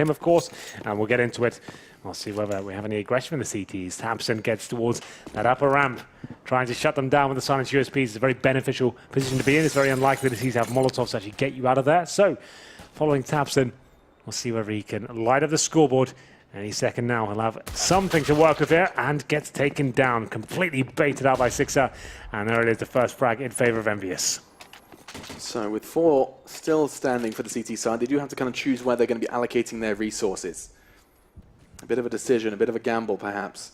him, of course, and we'll get into it. We'll see whether we have any aggression from the CTs. Thompson gets towards that upper ramp, trying to shut them down with the silenced USPs. It's a very beneficial position to be in. It's very unlikely that he's have Molotovs to actually get you out of there. So, following Thompson, we'll see whether he can light up the scoreboard. Any second now, he'll have something to work with here and gets taken down, completely baited out by Sixer. And there it is, the first frag in favor of ENVYUS. So with 4 still standing for the CT side, they do have to kind of choose where they're going to be allocating their resources. A bit of a decision, a bit of a gamble perhaps.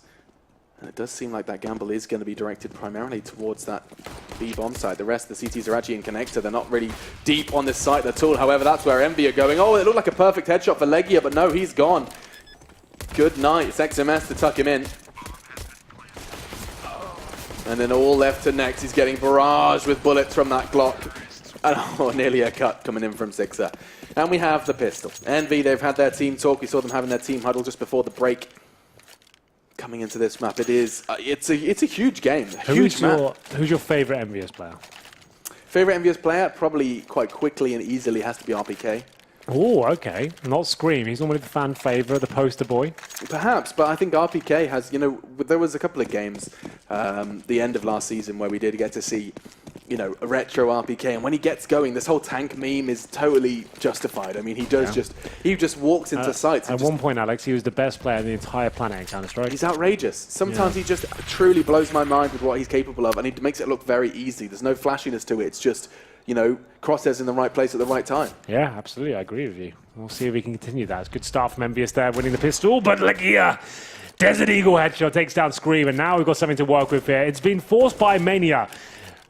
And it does seem like that gamble is going to be directed primarily towards that B-bomb side. The rest of the CTs are actually in connector. They're not really deep on this site at all. However, that's where Envy are going. Oh, it looked like a perfect headshot for Legia, but no, he's gone. Good night. It's XMS to tuck him in. And then all left to next. He's getting barraged with bullets from that Glock. And oh, nearly a cut coming in from Sixer. And we have the pistol. Envy, they've had their team talk. We saw them having their team huddle just before the break. Coming into this map, it's a huge game. Huge map. Who's your favorite ENVYUS player? Favorite ENVYUS player? Probably quite quickly and easily has to be RPK. Oh, okay. Not Scream. He's normally the fan favorite, the poster boy. Perhaps, but I think RPK has, you know, there was a couple of games, the end of last season, where we did get to see, you know, a retro RPK, and when he gets going, this whole tank meme is totally justified. I mean, he just walks into sights. At one point, Alex, he was the best player in the entire planet in Counter-Strike. He's outrageous. Sometimes he just truly blows my mind with what he's capable of, and he makes it look very easy. There's no flashiness to it. It's just, you know, crosshairs in the right place at the right time. Yeah, absolutely. I agree with you. We'll see if we can continue that. It's a good start from ENVYUS there, winning the pistol, but Legia, Desert Eagle headshot takes down Scream, and now we've got something to work with here. It's been forced by Mania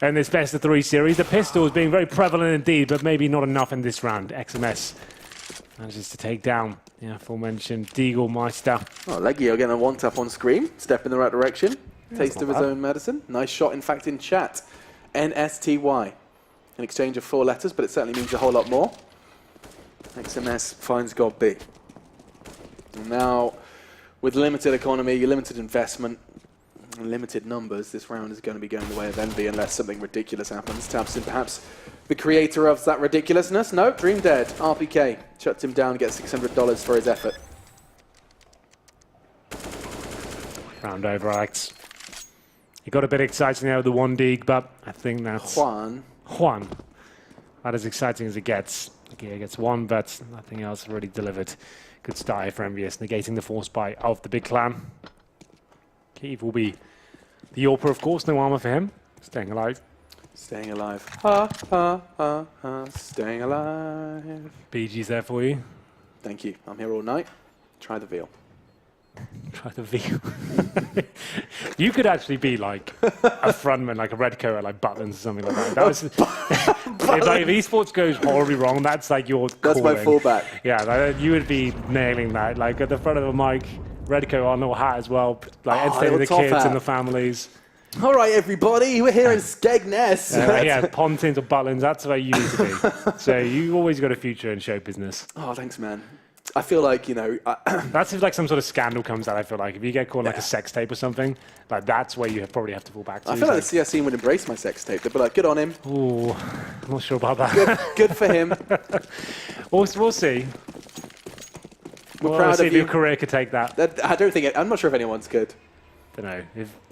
in this best of 3 series. The pistol is being very prevalent indeed, but maybe not enough in this round. XMS manages to take down the aforementioned Deagle Meister. Oh, Legia getting a one-tap on Scream. Step in the right direction. Taste of his own medicine. Nice shot, in fact, in chat. NSTY. In exchange of 4 letters, but it certainly means a whole lot more. XMS finds God B. And now, with limited economy, limited investment, and limited numbers, this round is going to be going the way of Envy unless something ridiculous happens. Thompson, perhaps the creator of that ridiculousness? No, Dream Dead. RPK shuts him down, gets $600 for his effort. Round over, Alex. He got a bit exciting there with the 1 dig, but I think that's... Juan. About as exciting as it gets. Gear gets 1, but nothing else really delivered. Good start here for ENVYUS, negating the force buy of the big clan. Keeve will be the Yorper, of course. No armor for him. Staying alive. Staying alive. Ha, ha, ha, ha. Staying alive. BG's there for you. Thank you. I'm here all night. Try the veal. Try the veal. You could actually be like a frontman, like a red coat, like Butlins or something like that. That was, if esports goes horribly wrong, that's like your That's calling. my fallback. Yeah, you would be nailing that. Like at the front of a mic, red coat on, little hat as well, like entertaining the kids and the families. All right, everybody, we're here in Skegness. Yeah, Pontins or Butlins, that's where you need to be. So you always got a future in show business. Oh, thanks, man. I feel like, you know... that's if like some sort of scandal comes out, I feel like. If you get caught like a sex tape or something, like that's where you probably have to fall back to. I feel like the CS scene would embrace my sex tape. They'd be like, good on him. Ooh, I'm not sure about that. Good for him. We'll see. We're proud see of if you. your career could take that. I don't think I'm not sure if anyone's good. Don't know.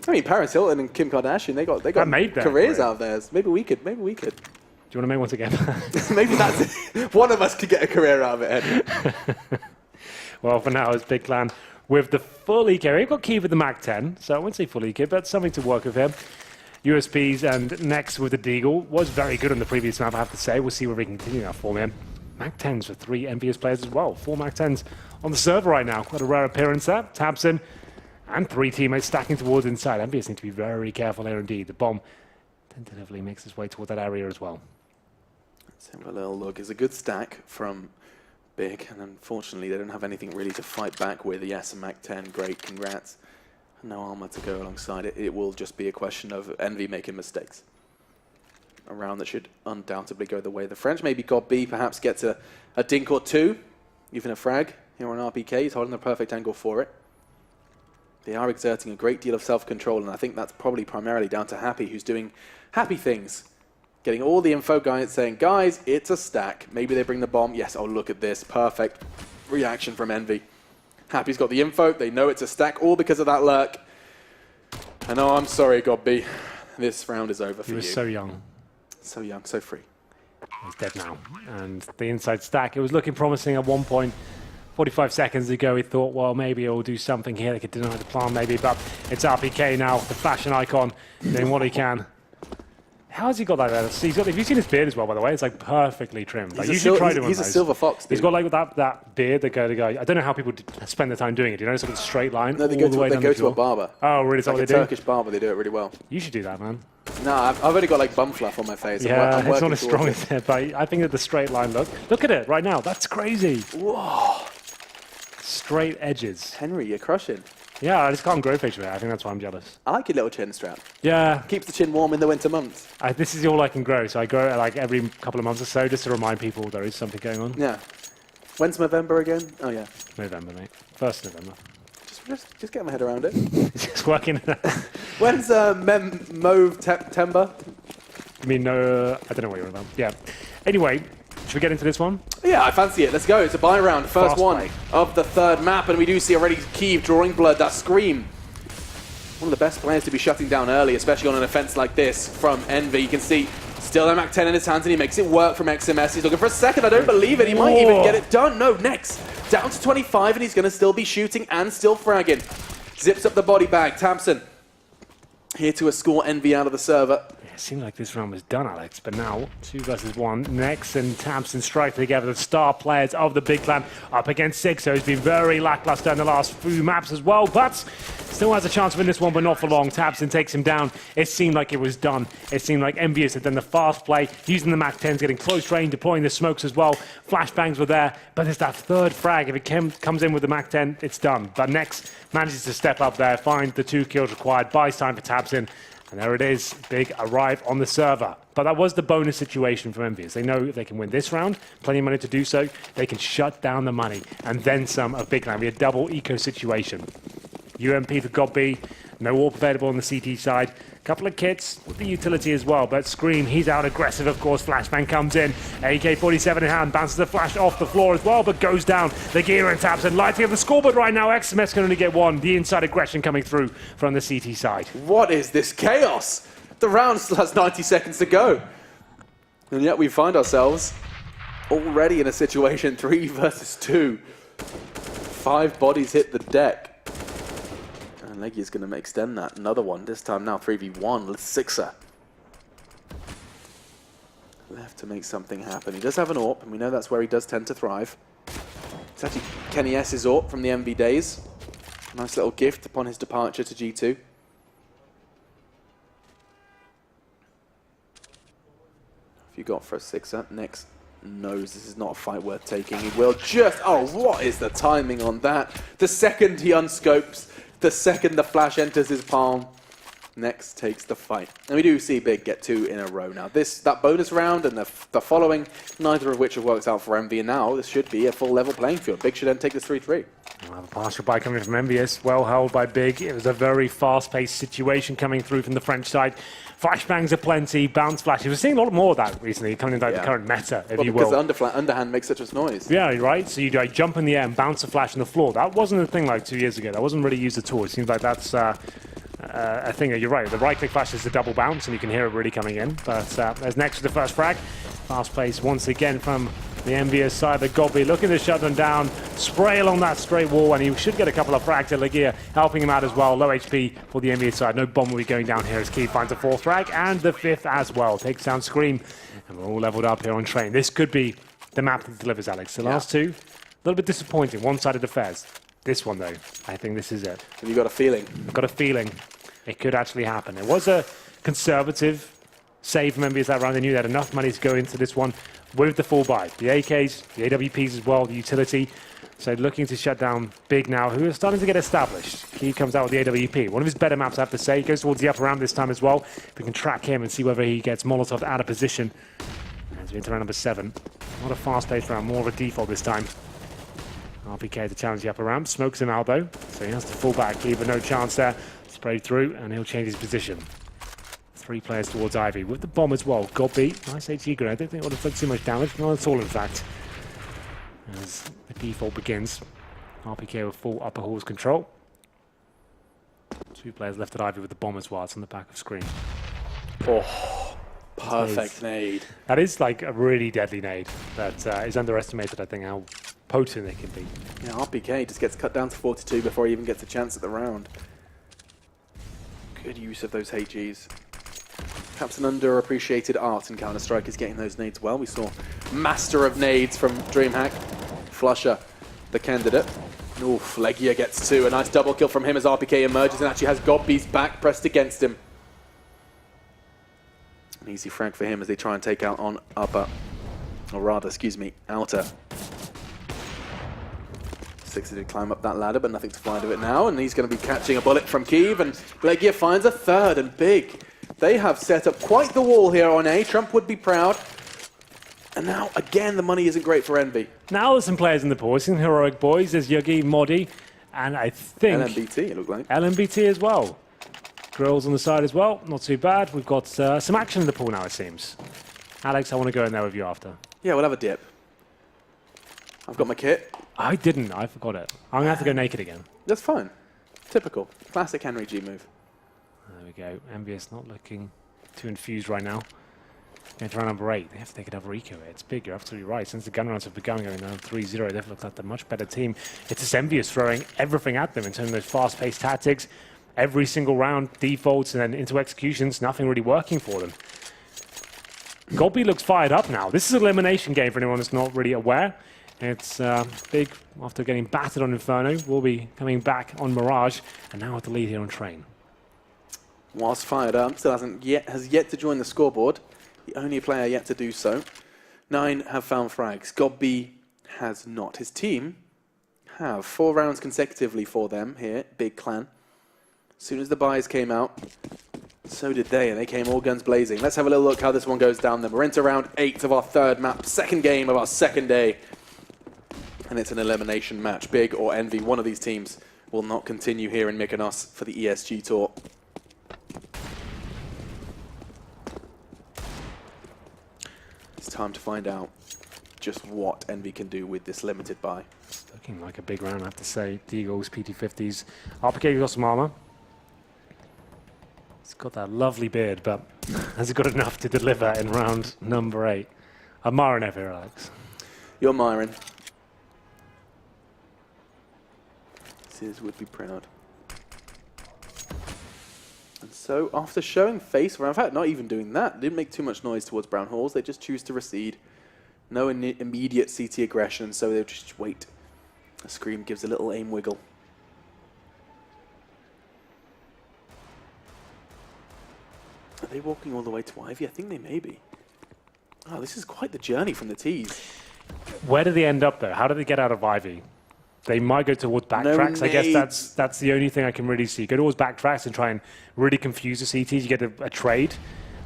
I mean, Paris Hilton and Kim Kardashian, they got careers out of theirs. Maybe we could. Do you want to make one together? Maybe that's it. One of us could get a career out of it, Ed. Well, for now, it's Big Clan with the full EK. We've got Key with the Mac-10, so I wouldn't say full EK, but something to work with him. USPs and next with the Deagle was very good on the previous map, I have to say. We'll see where we can continue that form here. Mac-10s for 3 ENVYUS players as well. 4 Mac-10s on the server right now. Quite a rare appearance there. Tabson and 3 teammates stacking towards inside. ENVYUS need to be very careful here indeed. The bomb tentatively makes its way toward that area as well. Let's have a little look. It's a good stack from Big, and unfortunately they don't have anything really to fight back with. Yes, a Mac-10, great, congrats. No armor to go alongside it. It will just be a question of Envy making mistakes. A round that should undoubtedly go the way of the French. Maybe God B perhaps gets a dink or 2, even a frag here on RPK. He's holding the perfect angle for it. They are exerting a great deal of self-control, and I think that's probably primarily down to Happy, who's doing Happy things. Getting all the info guys saying, guys, it's a stack. Maybe they bring the bomb. Yes, oh, look at this. Perfect. reaction from Envy. Happy's got the info. They know it's a stack, all because of that lurk. And oh, I'm sorry, Godby. This round is over for you. He was so young. So young, so free. He's dead now. And the inside stack, it was looking promising at one point. 45 seconds ago, he thought, well, maybe it'll do something here. They could deny the plan, maybe. But it's RPK now, the fashion icon, doing what he can. How has he got that there? Have you seen his beard as well, by the way? It's like perfectly trimmed. Like, He's a silver fox, dude. He's got like that beard that go. I don't know how people spend their time doing it. You know, it's like a straight line. No, they go to a barber. Oh, really? It's like a Turkish barber. They do it really well. You should do that, man. No, I've only got like bum fluff on my face. Yeah, it's not as strong as it, but I think that the straight line look at it right now. That's crazy. Whoa. Straight edges. Henry, you're crushing. Yeah, I just can't grow facial hair. I think that's why I'm jealous. I like your little chin strap. Yeah. Keeps the chin warm in the winter months. This is all I can grow, so I grow it like every couple of months or so just to remind people there is something going on. Yeah. When's November again? Oh, yeah. November, mate. 1st November. Just get my head around it. Just working. When's Mauve Tember? I mean, no, I don't know what you're about. Yeah. Anyway, should we get into this one? Yeah, I fancy it. Let's go. It's a buy round. First Fast one play of the third map, and we do see already Kiev drawing blood. That Scream. One of the best players to be shutting down early, especially on an offense like this from Envy. You can see still a Mac 10 in his hands, and he makes it work from XMS. He's looking for a second. I don't believe it. He might even get it done. No, next. Down to 25, and he's going to still be shooting and still fragging. Zips up the body bag. Tamsin here to escort Envy out of the server. It seemed like this round was done, Alex, but now 2 versus 1. Nex and Tamsin strike together, the star players of the big clan up against Sixo, who's been very lackluster in the last few maps as well, but still has a chance to win this one, but not for long. Tamsin takes him down. It seemed like it was done. It seemed like ENVYUS had done the fast play, using the Mac 10s, getting close range, deploying the smokes as well. Flashbangs were there, but there's that third frag. If it comes in with the Mac 10, it's done. But Nex manages to step up there, find the 2 kills required, buys time for Tamsin. And there it is, big arrive on the server. But that was the bonus situation for ENVYUS. They know if they can win this round, plenty of money to do so, they can shut down the money. And then some of big land. We had double eco situation. UMP for Godby, no AWP available on the CT side. Couple of kits with the utility as well, but Scream, he's out aggressive, of course. Flashbang comes in, AK-47 in hand, bounces the flash off the floor as well, but goes down. The gear and taps and lighting up the scoreboard right now. XMS can only get 1. The inside aggression coming through from the CT side. What is this chaos? The round still has 90 seconds to go. And yet we find ourselves already in a situation 3 versus 2. 5 bodies hit the deck. And Leggy is going to extend that. Another one, this time now 3v1. Let's Sixer. Left to make something happen. He does have an AWP, and we know that's where he does tend to thrive. It's actually Kenny S's AWP from the MV days. Nice little gift upon his departure to G2. What have you got for a Sixer? Next knows this is not a fight worth taking. He will just... Oh, what is the timing on that? The second he unscopes, the second the flash enters his palm, Next takes the fight. And we do see Big get 2 in a row now. That bonus round and the following, neither of which have worked out for Envy, and now this should be a full level playing field. Big should then take this 3-3. Well, a partial buy coming from ENVYUS, well held by Big. It was a very fast-paced situation coming through from the French side. Flashbangs are plenty, bounce flashes. We're seeing a lot more of that recently, coming into the current meta, if you will. Because the underhand makes such a noise. Yeah, right. So you jump in the air and bounce a flash on the floor. That wasn't a thing like 2 years ago. That wasn't really used at all. It seems like that's a thing that you're right. The right-click flash is a double bounce, and you can hear it really coming in. But there's Next to the first frag. Fast pace once again from the ENVYUS side. The Godby looking to shut them down. Spray along that straight wall, and he should get a couple of frags to Legia, helping him out as well. Low HP for the ENVYUS side. No bomb will be going down here as Key finds a 4th frag, and the 5th as well. Takes down Scream, and we're all leveled up here on Train. This could be the map that delivers, Alex. The last two, a little bit disappointing. One-sided affairs. This one, though, I think this is it. Have you got a feeling? I've got a feeling it could actually happen. It was a conservative save from ENVYUS that round. They knew they had enough money to go into this one with the full buy. The AKs, the AWPs as well, the utility. So looking to shut down Big now, who is starting to get established. He comes out with the AWP. One of his better maps, I have to say. He goes towards the upper ramp this time as well. We can track him and see whether he gets Molotov out of position. As we enter round number 7. Not a fast-paced round, more of a default this time. RPK to challenge the upper ramp. Smokes him out, though. So he has to fall back. Cleaver, no chance there. Sprayed through, and he'll change his position. 3 players towards Ivy with the bomb as well. Godby, nice HE grenade. I don't think it would have done too much damage. Not at all, in fact. As the default begins, RPK with full upper halls control. 2 players left at Ivy with the bomb as well. It's on the back of screen. Oh, perfect nade. That is like a really deadly nade that is underestimated, I think, how potent it can be. Yeah, RPK just gets cut down to 42 before he even gets a chance at the round. Good use of those HGs. Perhaps an underappreciated art in Counter-Strike is getting those nades well. We saw Master of Nades from DreamHack. Flusher, the candidate. Oof, Legia gets 2. A nice double kill from him as RPK emerges and actually has Godby's back pressed against him. An easy frag for him as they try and take out on upper. Or rather, excuse me, outer. Sixer did climb up that ladder, but nothing to find of it now. And he's going to be catching a bullet from Kiev. And Legia finds a third and big. They have set up quite the wall here on A. Trump would be proud. And now, again, the money isn't great for Envy. Now there's some players in the pool. Some heroic boys. There's Yugi, Modi, and I think... LMBT, it looked like. LMBT as well. Grills on the side as well. Not too bad. We've got some action in the pool now, it seems. Alex, I want to go in there with you after. Yeah, we'll have a dip. I've got my kit. I didn't. I forgot it. I'm going to have to go naked again. That's fine. Typical. Classic Henry G move. There we go. ENVYUS not looking too infused right now. Going to round number 8. They have to take another eco here. It's big. You're absolutely right. Since the gun rounds have begun going down 3-0, they've looked like the much better team. It's just ENVYUS throwing everything at them in terms of those fast-paced tactics. Every single round, defaults, and then into executions. Nothing really working for them. Godby looks fired up now. This is an elimination game for anyone that's not really aware. It's big after getting battered on Inferno. We'll be coming back on Mirage, and now with the lead here on Train. Whilst fired up, still has yet to join the scoreboard. The only player yet to do so. 9 have found frags. Godby has not. His team have 4 rounds consecutively for them here, Big Clan. As soon as the buys came out, so did they, and they came all guns blazing. Let's have a little look how this one goes down then. We're into round 8 of our 3rd map, 2nd game of our 2nd day. And it's an elimination match. Big or Envy, one of these teams will not continue here in Mykonos for the ESG Tour. It's time to find out just what Envy can do with this limited buy. It's looking like a big round, I have to say. Deagles, PT50s. RPK got some armor. He's got that lovely beard, but has he got enough to deliver in round number 8? I'm Myron here, Alex. You're Myron. Sis would be proud. And so, after showing face, in fact, not even doing that, didn't make too much noise towards Brown Halls. They just choose to recede. No immediate CT aggression, so they'll just wait. A Scream gives a little aim wiggle. Are they walking all the way to Ivy? I think they may be. Oh, this is quite the journey from the tees. Where do they end up, though? How do they get out of Ivy? They might go towards backtracks. I guess that's the only thing I can really see. Go towards backtracks and try and really confuse the CTs. You get a trade.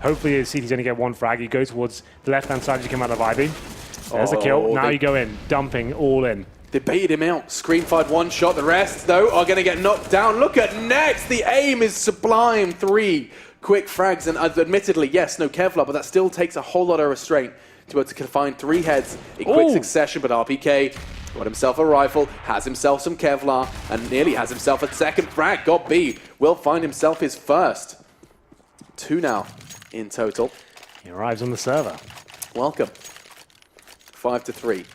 Hopefully the CTs only get 1 frag. You go towards the left-hand side as you come out of Ivy. There's a kill. Now you go in, dumping all in. They baited him out. Scream fired 1 shot. The rest, though, are going to get knocked down. Look at Next. The aim is sublime. 3 quick frags. And admittedly, yes, no Kevlar, but that still takes a whole lot of restraint to be able to find 3 heads in quick succession. But RPK got himself a rifle, has himself some Kevlar, and nearly has himself a 2nd frag. Godby will find himself his first. 2 now in total. He arrives on the server. Welcome. 5-3.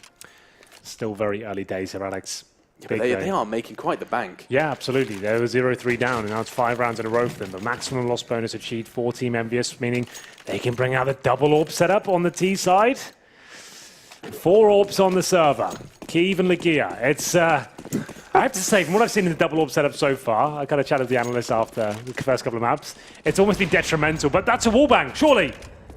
Still very early days here, Alex. Yeah, but they are making quite the bank. Yeah, absolutely. They were 0-3 down, and now it's 5 rounds in a row for them. But maximum loss bonus achieved for Team ENVYUS, meaning they can bring out the double AWP setup on the T side. 4 AWPs on the server. Kiev and Legia. It's, I have to say, from what I've seen in the double AWP setup so far, I kind of chatted with the analysts after the first couple of maps, it's almost been detrimental, but that's a wallbang, surely.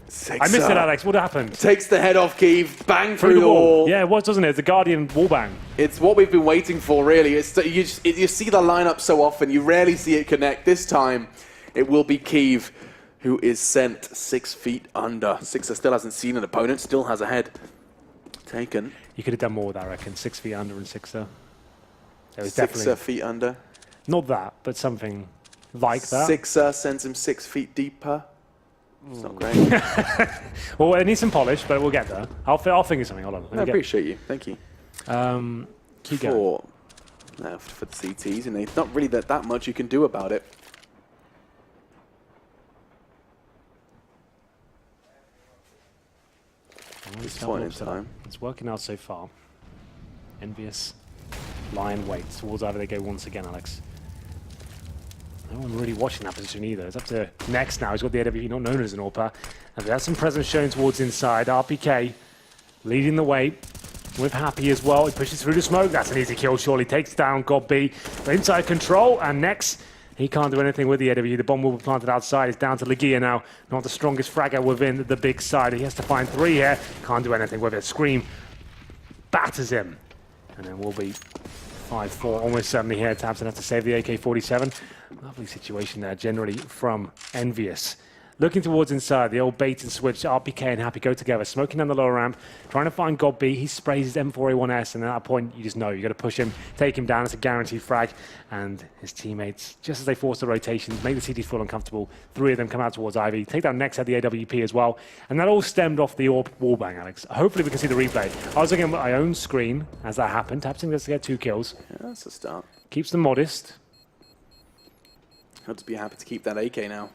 Sixer. I missed it, Alex. What happened? Takes the head off Kiev, bang through the wall. Yeah, it was, doesn't it? It's the Guardian wallbang. It's what we've been waiting for, really. It's, you see the lineup so often, you rarely see it connect. This time, it will be Kiev who is sent 6 feet under. Sixer still hasn't seen an opponent, still has a head taken. You could have done more with that, I reckon. 6 feet under and Sixer. It was Sixer definitely feet under. Not that, but something like that. Sixer sends him 6 feet deeper. It's not great. Well, it needs some polish, but we'll get there. I'll figure something. Hold on. I appreciate you. Thank you. Keep going. Left for the CTs, and there's not really that much you can do about it. At this point in time. It's working out so far. ENVYUS lie in wait towards either they go once again, Alex. No one really watching that position either. It's up to Next now. He's got the AWP, not known as an AWPer. And there's some presence shown towards inside. RPK leading the way with Happy as well. He pushes through the smoke. That's an easy kill, surely. Takes down GodB. Inside control, and Next, he can't do anything with the AW. The bomb will be planted outside. It's down to Legia now. Not the strongest fragger within the big side. He has to find 3 here. Can't do anything with it. Scream batters him. And then we'll be 5-4 almost certainly here. Tabson has to save the AK-47. Lovely situation there generally from ENVYUS. Looking towards inside, the old bait and switch. RPK and Happy go together, smoking down the lower ramp, trying to find GodB. He sprays his M4A1S, and at that point, you just know you got to push him, take him down. It's a guaranteed frag. And his teammates, just as they force the rotations, make the CT feel uncomfortable. 3 of them come out towards Ivy. Take down Next at the AWP as well. And that all stemmed off the AWP wallbang, Alex. Hopefully, we can see the replay. I was looking at my own screen as that happened. Tabson gets to get 2 kills. Yeah, that's a start. Keeps them modest. I'll just be happy to keep that AK now.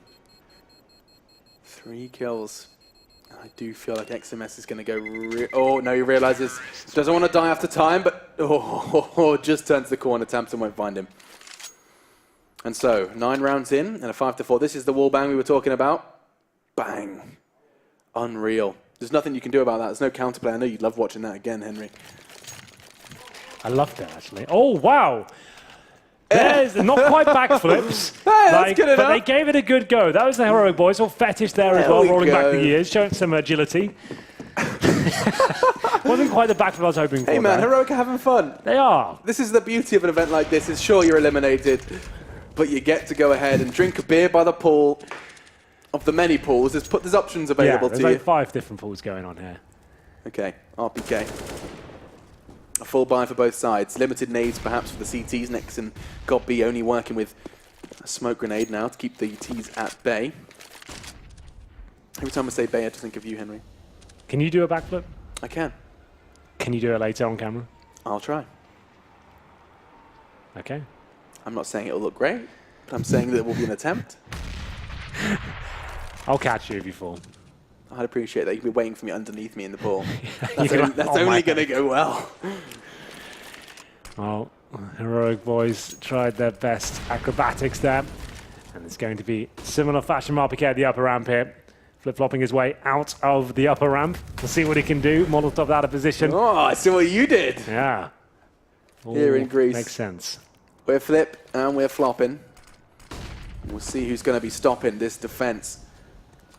3 kills. I do feel like XMS is going to go... Oh, no, he realizes. Doesn't want to die after time, but... Oh, just turns the corner. Tabson won't find him. And so, 9 rounds in and a 5-4. This is the wall bang we were talking about. Bang. Unreal. There's nothing you can do about that. There's no counterplay. I know you'd love watching that again, Henry. I loved it, actually. Oh, wow. There's not quite backflips, that's good enough. But they gave it a good go. That was the Heroic boys, all fetish there as well, rolling back the years, showing some agility. Wasn't quite the backflip I was hoping for. Hey man, Heroic are having fun. They are. This is the beauty of an event like this, is sure you're eliminated, but you get to go ahead and drink a beer by the pool of the many pools. There's options available to you. There's like 5 different pools going on here. Okay, RPK. A full buy for both sides. Limited nades perhaps for the CTs. Next and GodB only working with a smoke grenade now to keep the T's at bay. Every time I say bay, I just think of you, Henry. Can you do a backflip? I can. Can you do it later on camera? I'll try. Okay. I'm not saying it'll look great, but I'm saying that it will be an attempt. I'll catch you if you fall. I'd appreciate that. You'd be waiting for me underneath me in the pool. Yeah, that's only going to go well. Well, Heroic boys tried their best acrobatics there. And it's going to be similar fashion. RPK at the upper ramp here. Flip-flopping his way out of the upper ramp. We'll see what he can do. Molotov out of position. Oh, I see what you did. Yeah. Here in Greece. Makes sense. We're flip and we're flopping. We'll see who's going to be stopping this defense.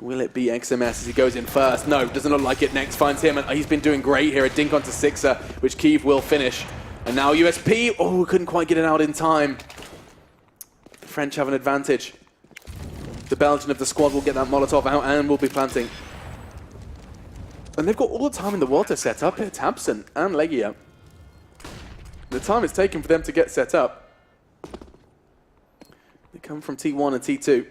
Will it be XMS as he goes in first? No, doesn't look like it. Next finds him, and he's been doing great here. A dink onto Sixer, which Kiev will finish. And now USP. Oh, couldn't quite get it out in time. The French have an advantage. The Belgian of the squad will get that Molotov out and will be planting. And they've got all the time in the world to set up here. Tabson and Legia. The time it's taken for them to get set up. They come from T1 and T2.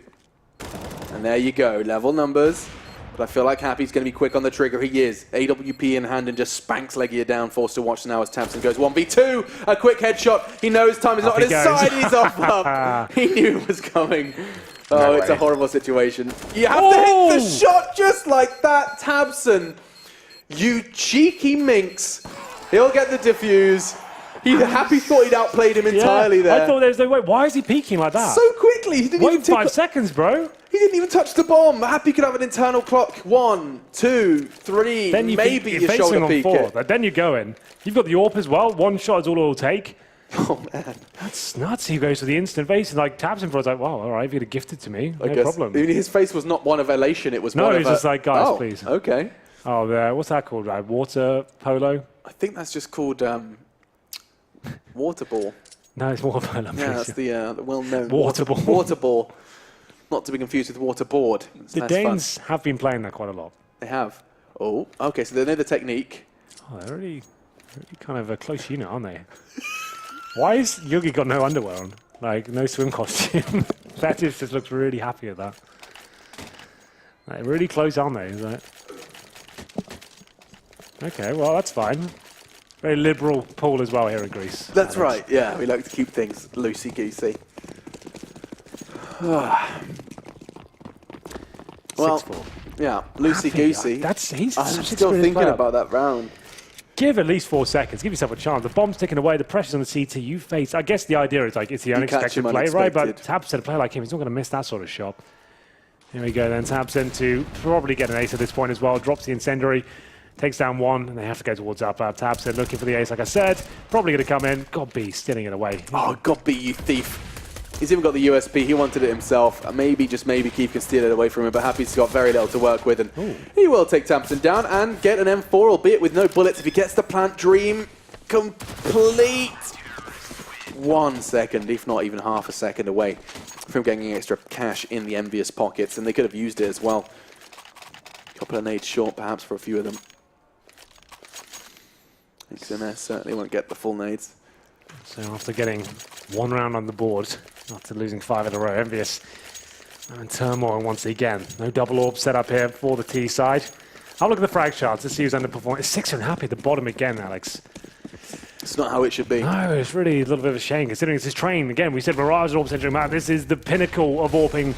And there you go, level numbers. But I feel like Happy's going to be quick on the trigger. He is. AWP in hand and just spanks Legia down. Forced to watch now as Tabson goes 1v2. A quick headshot. He knows time is not on his side. He's off up. He knew it was coming. Oh, no it's a horrible situation. You have to hit the shot just like that, Tabson. You cheeky minx. He'll get the defuse. Happy thought he'd outplayed him entirely there. I thought there was no way. Why is he peeking like that? So quickly. He didn't even wait 5 seconds, bro. He didn't even touch the bomb. Happy could have an internal clock. 1, 2, 3. Then maybe you shoulder peek it. But then you go in. You've got the AWP as well. 1 shot is all it'll take. Oh, man. That's nuts. He goes for the instant face and like taps him for it. Like, wow, all right, if you'd have gifted to me, no problem. His face was not one of elation. It was one of... No, he's just like, guys, please. Okay. Oh, what's that called? Water polo? I think that's just called water ball. No, it's water polo. Yeah, that's the well-known water ball. Water ball. Not to be confused with water board. The Danes have been playing that quite a lot. They have. Oh, okay, so they know the technique. Oh, they're really kind of a close unit, aren't they? Why has Yugi got no underwear on? Like, no swim costume? Fetish just looks really happy at that. Like, really close, aren't they? Like, okay, well, that's fine. Very liberal pool as well here in Greece. That's right, yeah. We like to keep things loosey-goosey. Well, 6-4. yeah, loosey-goosey. I'm still thinking about that round. Give at least 4 seconds. Give yourself a chance. The bomb's ticking away. The pressure's on the CT. You face. I guess the idea is like it's the unexpected play, right? But Tabson, a player like him, he's not going to miss that sort of shot. Here we go then. Tabson to probably get an ace at this point as well. Drops the incendiary, takes down one, and they have to go towards up. Tabson looking for the ace, like I said. Probably going to come in. God be stealing it away. Oh, God be, you thief. He's even got the USP. He wanted it himself. Maybe, just maybe, Keith can steal it away from him, but Happy's got very little to work with, and he will take Tamsin down and get an M4, albeit with no bullets. If he gets the plant dream complete, 1 second, if not even half a second away from getting extra cash in the ENVYUS pockets, and they could have used it as well. Couple of nades short, perhaps, for a few of them. XMS certainly won't get the full nades. So after getting 1 round on the board, after losing 5 in a row, ENVYUS in turmoil once again. No double orb set up here for the T side. I'll look at the frag charts to see who's underperforming. It's 6 and Happy at the bottom again, Alex. It's not how it should be. No, it's really a little bit of a shame, considering it's his train. Again, we said Mirage Orb Century Map. This is the pinnacle of orping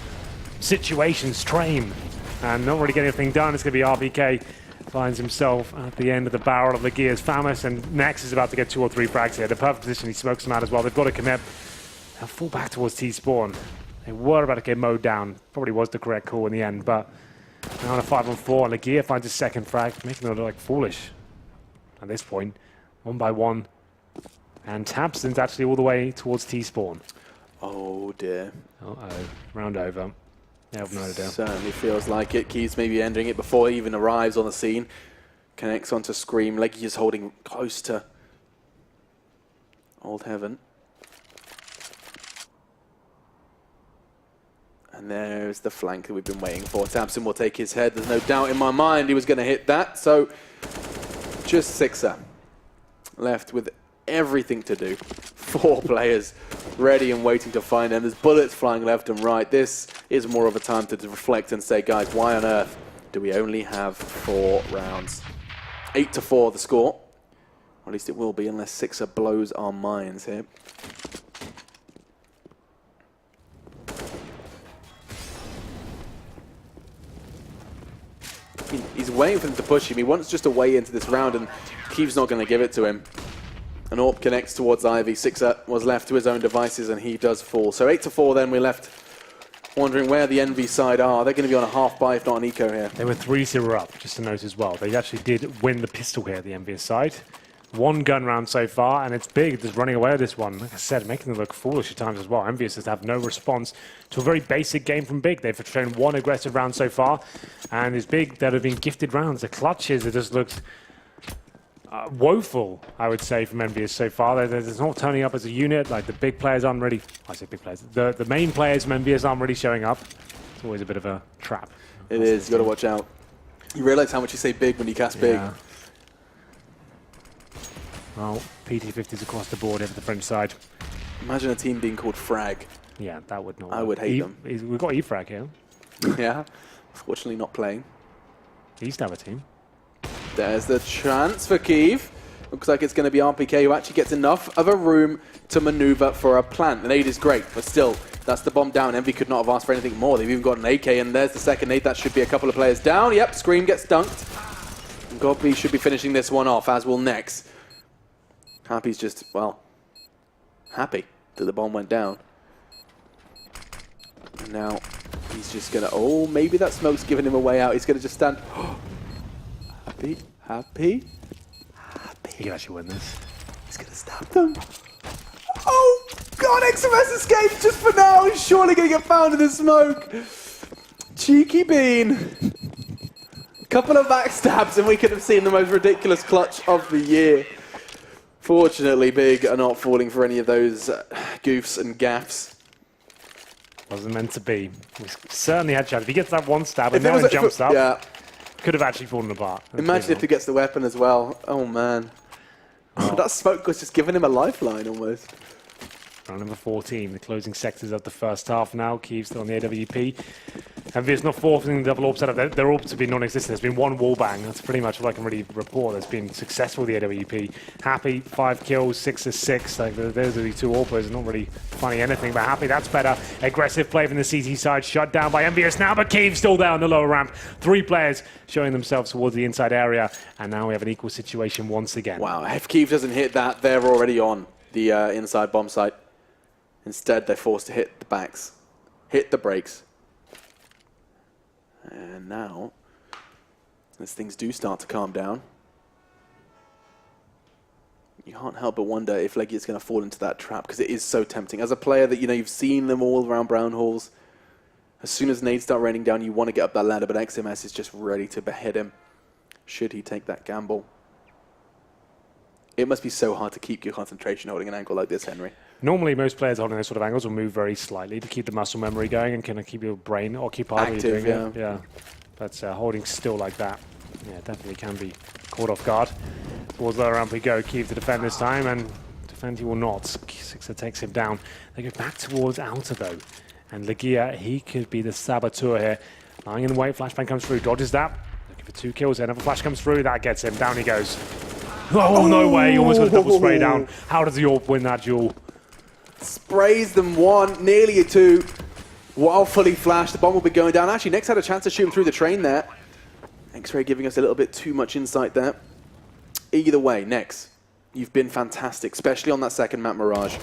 situations, train. And not really getting anything done. It's going to be RPK. Finds himself at the end of the barrel of the Gears Famus, and Nex is about to get 2 or 3 frags here. The perfect position, he smokes them out as well. They've got to commit. They'll fall back towards T-spawn. They were about to get mowed down. Probably was the correct call in the end, but now on a 5-on-4, and Legia finds his second frag, making it look like foolish at this point. 1 by 1. And Tabson's actually all the way towards T-spawn. Oh dear. Uh-oh. Round over. Yeah, I've no idea. Certainly feels like it. Keys maybe ending it before he even arrives on the scene. Connects onto Scream. Leggy is holding close to Old Heaven. And there's the flank that we've been waiting for. Tabson will take his head. There's no doubt in my mind he was going to hit that. So just 6er left with everything to do. 4 players ready and waiting to find them. There's bullets flying left and right. This is more of a time to reflect and say, guys, why on earth do we only have 4 rounds? 8-4 the score. Or at least it will be, unless 6er blows our minds here. He's waiting for them to push him. He wants just a way into this round, and Keeve's not going to give it to him. And Orp connects towards Ivy. 6er was left to his own devices, and he does fall. So 8-4 then, we're left wondering where the Envy side are. They're going to be on a half buy, if not an eco here. They were 3-0 up, just to note as well. They actually did win the pistol here, the Envious side. 1 gun round so far, and it's big, just running away with this one. Like I said, making them look foolish at times as well. Envious has have no response to a very basic game from Big. They've shown 1 aggressive round so far, and it's Big that have been gifted rounds. The clutches, it just looked woeful, I would say, from Envious so far. They're not turning up as a unit. Like, the big players aren't really, I say big players, the main players from Envious aren't really showing up. It's always a bit of a trap. It is, you've got to watch out. You realise how much you say big when you cast big. Well, PT50s across the board here for the French side. Imagine a team being called Frag. Yeah, that would not work. I would hate them. We've got E-Frag here. Yeah, fortunately not playing. He used to have a team. There's the chance for Kiev. Looks like it's going to be RPK who actually gets enough of a room to maneuver for a plant. The nade is great, but still, that's the bomb down. Envy could not have asked for anything more. They've even got an AK, and there's the second nade. That should be a couple of players down. Yep, Scream gets dunked. And Godby should be finishing this one off, as will Nex. Happy's just, well, happy that the bomb went down. And now he's just going to, oh, maybe that smoke's giving him a way out. He's going to just stand. Happy, happy, happy. He can actually win this. He's going to stab them. Oh, God, XMS escapes just for now. He's surely going to get found in the smoke. Cheeky bean. Couple of backstabs, and we could have seen the most ridiculous clutch of the year. Fortunately, Big are not falling for any of those goofs and gaffs. Wasn't meant to be. We certainly had a chance. If he gets that 1 stab and then jumps up, yeah, could have actually fallen apart. Imagine if he gets the weapon as well. Oh, man. Oh. That smoke was just giving him a lifeline almost. Round number 14, the closing sectors of the first half now. Kyiv still on the AWP. ENVYUS not forcing the double AWP setup. They're all to be non-existent. There's been one wall bang. That's pretty much what I can really report. That's been successful, the AWP. Happy, 5 kills, 6 assists. Like, those are the 2 AWPers. Not really finding anything, but Happy, that's better. Aggressive play from the CT side. Shut down by ENVYUS now, but Keeve's still there on the lower ramp. 3 players showing themselves towards the inside area, and now we have an equal situation once again. Wow, if Keeve doesn't hit that, they're already on the inside bomb site. Instead, they're forced to hit the backs, hit the brakes. And now, as things do start to calm down, you can't help but wonder if Leggy is going to fall into that trap, because it is so tempting. As a player that, you've seen them all around brown halls, as soon as nades start raining down, you want to get up that ladder, but XMS is just ready to behead him, should he take that gamble. It must be so hard to keep your concentration holding an angle like this, Henry. Normally, most players holding those sort of angles will move very slightly to keep the muscle memory going and kind of keep your brain occupied while you're doing it. Yeah. But holding still like that, yeah, definitely can be caught off guard. Towards lower ramp we go. Keeve to defend this time, and defend he will not. Sixer takes him down. They go back towards outer though. And Legia, he could be the saboteur here. Lying in the way, flashbang comes through, dodges that. Looking for 2 kills, another flash comes through, that gets him. Down he goes. Oh, no way, he almost got a double spray down. How does the AWP win that duel? Sprays them 1, nearly a 2. While fully flashed, the bomb will be going down. Actually, Nex had a chance to shoot him through the train there. X-Ray giving us a little bit too much insight there. Either way, Nex, you've been fantastic, especially on that second map, Mirage.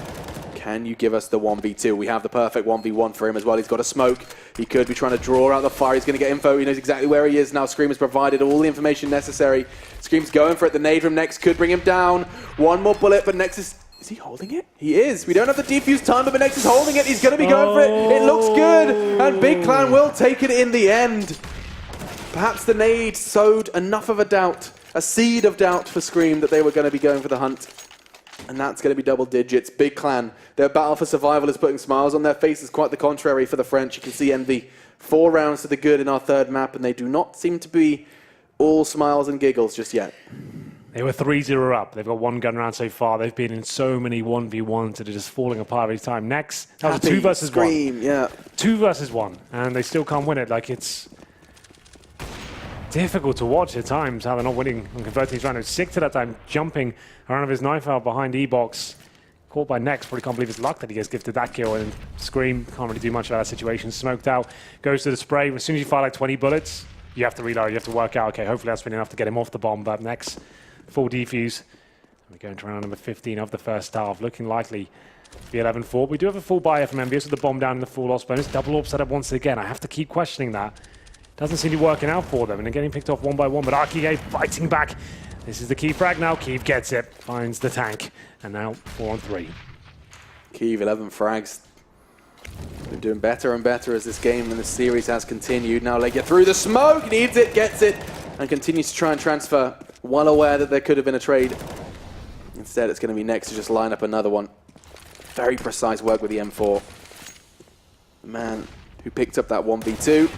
Can you give us the 1v2? We have the perfect 1v1 for him as well. He's got a smoke. He could be trying to draw out the fire. He's going to get info. He knows exactly where he is now. Scream has provided all the information necessary. Scream's going for it. The nade from Nex could bring him down. 1 more bullet, but Nex is he holding it? He is. We don't have the defuse time, but Nex is holding it. He's going to be going for it. It looks good. And Big Clan will take it in the end. Perhaps the nade sowed enough of a doubt, a seed of doubt for Scream that they were going to be going for the hunt. And that's going to be double digits. Big Clan, their battle for survival is putting smiles on their faces. Quite the contrary for the French. You can see Envy 4 rounds to the good in our 3rd map, and they do not seem to be all smiles and giggles just yet. They were 3-0 up. They've got 1 gun round so far. They've been in so many 1v1s that are just falling apart every time. Next, that was a 2 versus Scream, 1. Yeah. 2 versus 1, and they still can't win it. Like, it's difficult to watch at times how they're not winning and converting these rounds. Sick to that time, jumping around with his knife out behind E-Box. Caught by Nex, probably can't believe it's luck that he gets gifted that kill, and Scream can't really do much about that situation. Smoked out, goes to the spray. As soon as you fire like 20 bullets, you have to reload, you have to work out, okay, hopefully that's been enough to get him off the bomb. But Nex, full defuse. We're going to round number 15 of the first half, looking likely to be 11-4. We do have a full buy from ENVYUS with the bomb down in the full loss bonus. Double AWP set up once again. I have to keep questioning that. Doesn't seem to be working out for them, and they're getting picked off 1 by 1, but Archie fighting back. This is the key frag now. Keeve gets it, finds the tank, and now 4 on 3. Keeve, 11 frags. Been doing better and better as this game and this series has continued. Now Legia through the smoke, needs it, gets it, and continues to try and transfer, well aware that there could have been a trade. Instead, it's going to be Nex to just line up another one. Very precise work with the M4. The man who picked up that 1v2.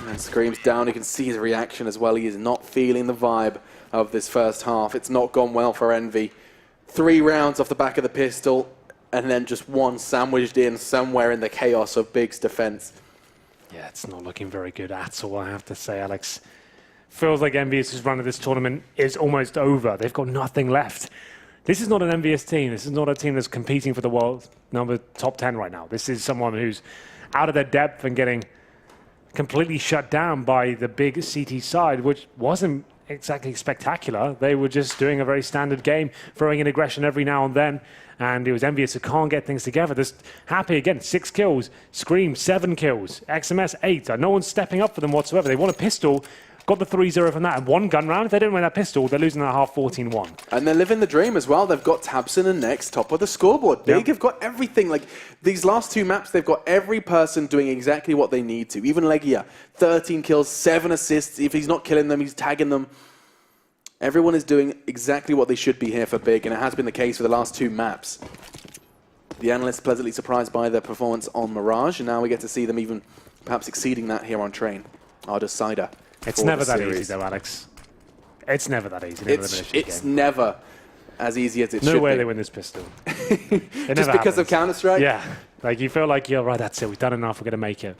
And Scream's down. You can see his reaction as well. He is not feeling the vibe of this first half. It's not gone well for Envy. 3 rounds off the back of the pistol, and then just 1 sandwiched in somewhere in the chaos of Big's defense. Yeah, it's not looking very good at all, I have to say, Alex. Feels like ENVYUS' run of this tournament is almost over. They've got nothing left. This is not an ENVYUS team. This is not a team that's competing for the world number top 10 right now. This is someone who's out of their depth and getting completely shut down by the big CT side, which wasn't exactly spectacular. They were just doing a very standard game, throwing in aggression every now and then, and it was ENVYUS who can't get things together. This Happy again, 6 kills, Scream 7 kills, XMS 8. No one's stepping up for them whatsoever. They want a pistol, got the 3-0 from that, and 1 gun round. If they didn't win that pistol, they're losing that half 14-1. And they're living the dream as well. They've got Tabson and Nex top of the scoreboard. Big have got everything. Like these last 2 maps, they've got every person doing exactly what they need to. Even Legia, 13 kills, 7 assists. If he's not killing them, he's tagging them. Everyone is doing exactly what they should be here for Big, and it has been the case for the last 2 maps. The analysts pleasantly surprised by their performance on Mirage, and now we get to see them even perhaps exceeding that here on Train. Ardus Cider. It's never that easy though, Alex. It's never that easy. It's never as easy as it should be. No way they win this pistol. Just because of Counter-Strike? Yeah. Like you feel like, you're right, that's it. We've done enough. We're going to make it.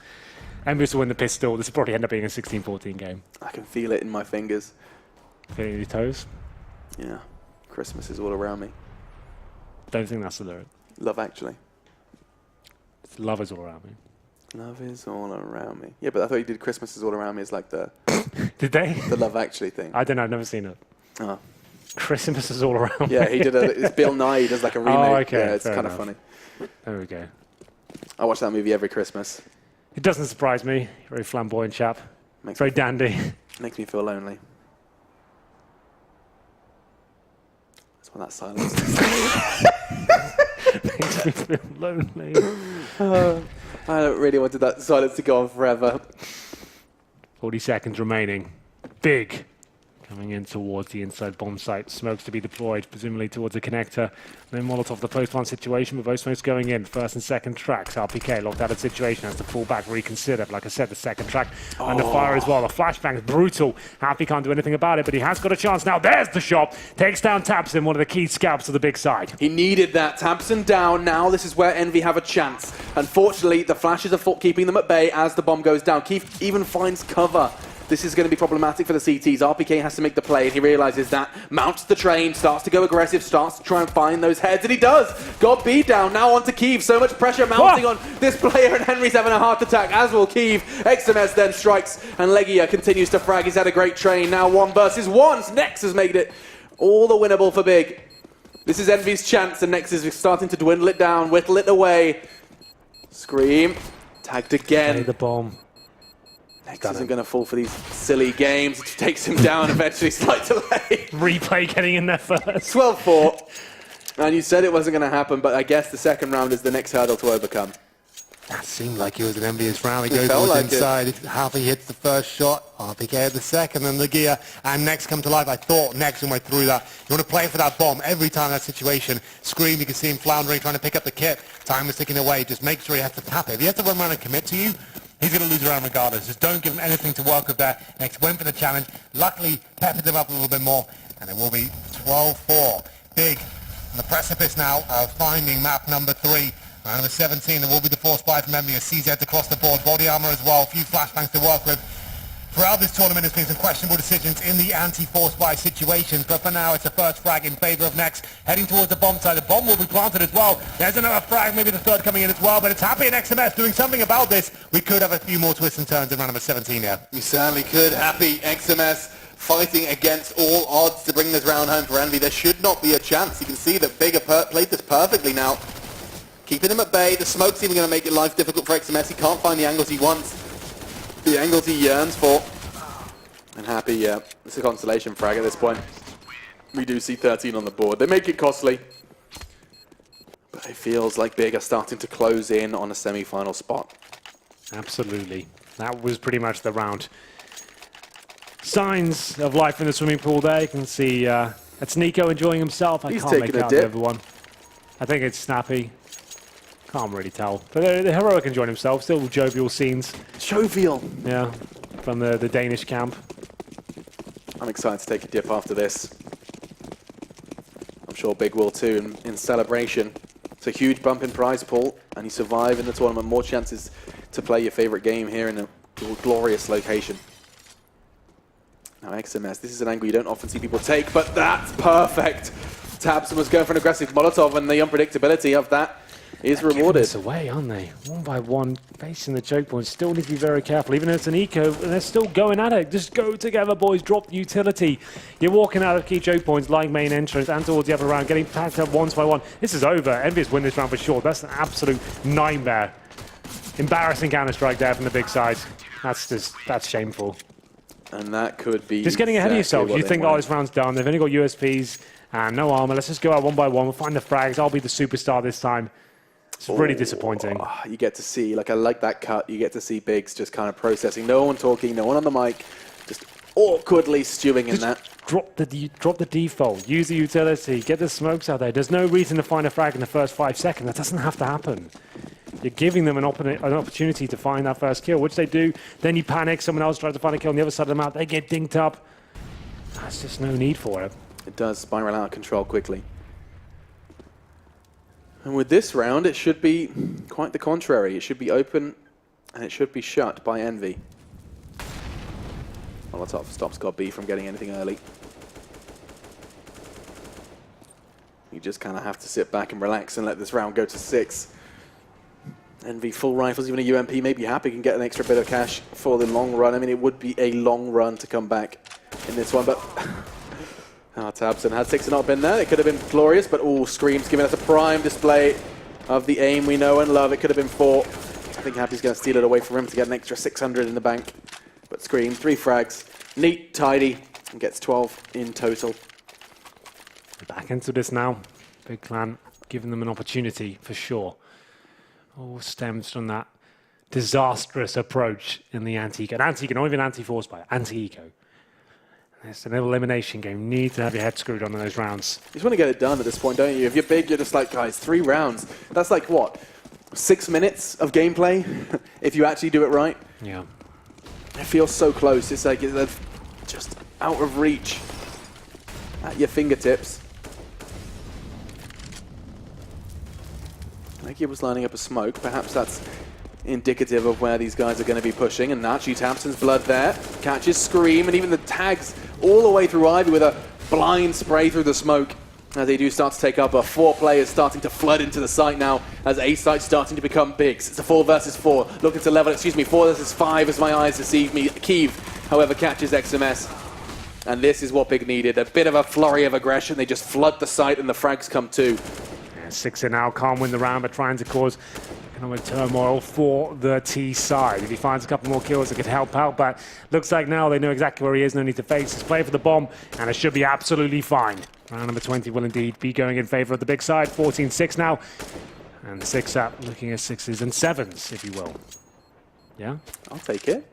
ENVYUS to win the pistol. This will probably end up being a 16-14 game. I can feel it in my fingers. Feeling your toes? Yeah. Christmas is all around me. Don't think that's the lyric. Love Actually. It's love is all around me. Love is all around me. Yeah, but I thought you did Christmas is all around me as like the Did they? the Love Actually thing. I don't know. I've never seen it. Oh. Christmas is all around Yeah, me. he did it's Bill Nye. He does like a remake. Oh, okay. Yeah, it's Fair kind of enough. funny. There we go. I watch that movie every Christmas. It doesn't surprise me. Very flamboyant chap. Makes Very dandy. Makes me feel lonely. That's what that silence is. Makes me feel lonely. I don't really wanted that silence to go on forever. 40 seconds remaining. Big. Coming in towards the inside bomb site. Smokes to be deployed, presumably towards the connector. No Molotov, the post-plant situation, with both smokes going in. First and second tracks. RPK locked out of the situation, has to pull back, reconsider. Like I said, the second track under fire as well. The flashbang is brutal. Happy can't do anything about it, but he has got a chance now. There's the shot. Takes down Tapson, one of the key scalps of the big side. He needed that. Tapson down. Now this is where Envy have a chance. Unfortunately, the flashes are keeping them at bay as the bomb goes down. Keith even finds cover. This is going to be problematic for the CTs. RPK has to make the play, and he realizes that. Mounts the train, starts to go aggressive, starts to try and find those heads, and he does. Got B down, now onto Kiev. So much pressure mounting on this player, and Henry's having a heart attack, as will Kiev. XMS then strikes, and Legia continues to frag. He's had a great train. Now 1 versus 1. Nex has made it all the winnable for Big. This is Envy's chance, and Nex is starting to dwindle it down, whittle it away. Scream. Tagged again. Play the bomb. Nex isn't going to fall for these silly games. It takes him down eventually, slight delay. Replay getting in there first. 12-4. And you said it wasn't going to happen, but I guess the second round is the next hurdle to overcome. That seemed like it was an envious round. He It goes felt towards like inside. Happy hits the first shot. RPK at the second, and the gear. And Nex come to life. I thought Nex went through that. You want to play for that bomb every time that situation. Scream, you can see him floundering, trying to pick up the kit. Time is ticking away. Just make sure he has to tap it. If he has to run around and commit to you, he's going to lose around regardless. Just don't give him anything to work with there. Nex went for the challenge. Luckily, peppered him up a little bit more. And it will be 12-4. Big on the precipice now of finding map number 3. Round number 17, there will be the force buy from ENVYUS. CZ across the board. Body armor as well. A few flashbangs to work with. Throughout this tournament, there's been some questionable decisions in the anti-force buy situations, but for now, it's a first frag in favor of Nex. Heading towards the bomb side. The bomb will be planted as well. There's another frag, maybe the third coming in as well, but it's Happy and XMS doing something about this. We could have a few more twists and turns in round number 17 here. We certainly could. Happy XMS fighting against all odds to bring this round home for Envy. There should not be a chance. You can see that Big played this perfectly now. Keeping him at bay. The smoke's even going to make it life difficult for XMS. He can't find the angles he wants. The angles he yearns for. And Happy, yeah, it's a consolation frag at this point. We do see 13 on the board. They make it costly. But it feels like Big are starting to close in on a semi-final spot. Absolutely. That was pretty much the round. Signs of life in the swimming pool there. You can see that's Nico enjoying himself. I He's can't make taking a out dip. everyone. I think it's Snappy. Can't really tell. But the heroic enjoying himself. Still jovial scenes. Jovial. Yeah, from the Danish camp. I'm excited to take a dip after this. I'm sure Big will too in celebration. It's a huge bump in prize pool, and you survive in the tournament. More chances to play your favorite game here in a glorious location. Now XMS, this is an angle you don't often see people take, but that's perfect. Tabson was going for an aggressive Molotov, and the unpredictability of that is rewarded. It's away, aren't they? One by one, facing the choke point. Still need to be very careful. Even though it's an eco, and they're still going at it. Just go together, boys. Drop the utility. You're walking out of key choke points, lying main entrance, and towards the other round, getting packed up one by one. This is over. ENVYUS win this round for sure. That's an absolute nightmare. Embarrassing Counter-Strike there from the big side. That's shameful. And that could be just getting ahead of exactly yourself. You think, oh, this round's done. They've only got USPs and no armor. Let's just go out one by one. We'll find the frags. I'll be the superstar this time. It's really disappointing. You get to see, like I like that cut, you get to see Biggs just kind of processing. No one talking, no one on the mic, just awkwardly stewing in that. Drop the default, use the utility, get the smokes out there. There's no reason to find a frag in the first 5 seconds. That doesn't have to happen. You're giving them an opportunity to find that first kill, which they do. Then you panic, someone else tries to find a kill on the other side of the map, they get dinked up. There's just no need for it. It does spiral out of control quickly. And with this round, it should be quite the contrary. It should be open And it should be shut by Envy. Molotov stops God B from getting anything early. You just kind of have to sit back and relax and let this round go to 6. Envy full rifles, even a UMP, maybe Happy can get an extra bit of cash for the long run. I mean, it would be a long run to come back in this one, but Tabson had 6 not been there. It could have been glorious, but Scream's giving us a prime display of the aim we know and love. It could have been 4. I think Happy's going to steal it away from him to get an extra 600 in the bank. But Scream, 3 frags, neat, tidy, and gets 12 in total. Back into this now. Big Clan giving them an opportunity for sure. All stems from that disastrous approach in the anti-eco. Anti-eco, not even anti-force buy, anti-eco. It's an elimination game. You need to have your head screwed on in those rounds. You just want to get it done at this point, don't you? If you're big, you're just like, guys, 3 rounds. That's like, what, 6 minutes of gameplay if you actually do it right? Yeah. It feels so close. It's like it's just out of reach at your fingertips. He was lining up a smoke. Perhaps that's indicative of where these guys are going to be pushing. And actually, Tamsin's blood there. Catches Scream, and even the tags all the way through Ivy with a blind spray through the smoke. As they do start to take up, 4 players starting to flood into the site now as A site's starting to become big. It's a 4 versus 4. Looking to level, 4 versus 5 as my eyes deceive me. Kiev, however, catches XMS. And this is what Big needed. A bit of a flurry of aggression. They just flood the site and the frags come too. 6 in now, can't win the round, but trying to cause economic turmoil for the T side. If he finds a couple more kills, it could help out, but looks like now they know exactly where he is, no need to face. Just play for the bomb, and it should be absolutely fine. Round number 20 will indeed be going in favor of the big side. 14-6 now, and 6 up, looking at 6s and 7s, if you will. Yeah? I'll take it.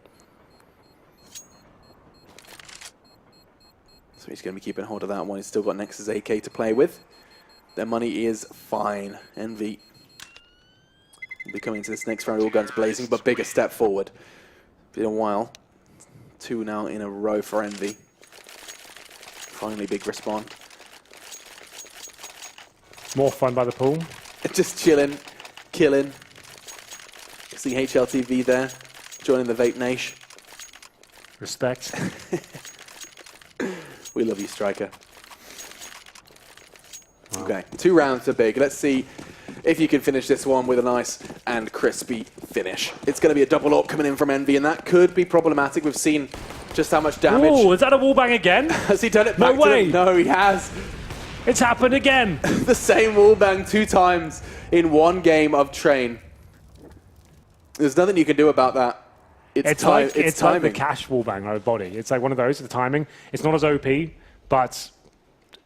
So he's going to be keeping hold of that one. He's still got Nexus AK to play with. Their money is fine. Envy will be coming into this next round, all guns blazing, but bigger step forward. Been a while. 2 now in a row for Envy. Finally, big respawn. More fun by the pool. Just chilling, killing. See HLTV there, joining the Vape Nation. Respect. We love you, Striker. Wow. Okay, 2 rounds are big. Let's see if you can finish this one with a nice and crispy finish. It's going to be a double AWP coming in from Envy, and that could be problematic. We've seen just how much damage. Oh, is that a wallbang again? Has he done it back No way. to them? No, he has. It's happened again. The same wallbang 2 times in one game of Train. There's nothing you can do about that. It's like timing. the cash wallbang on a body. It's like one of those, the timing. It's not as OP, but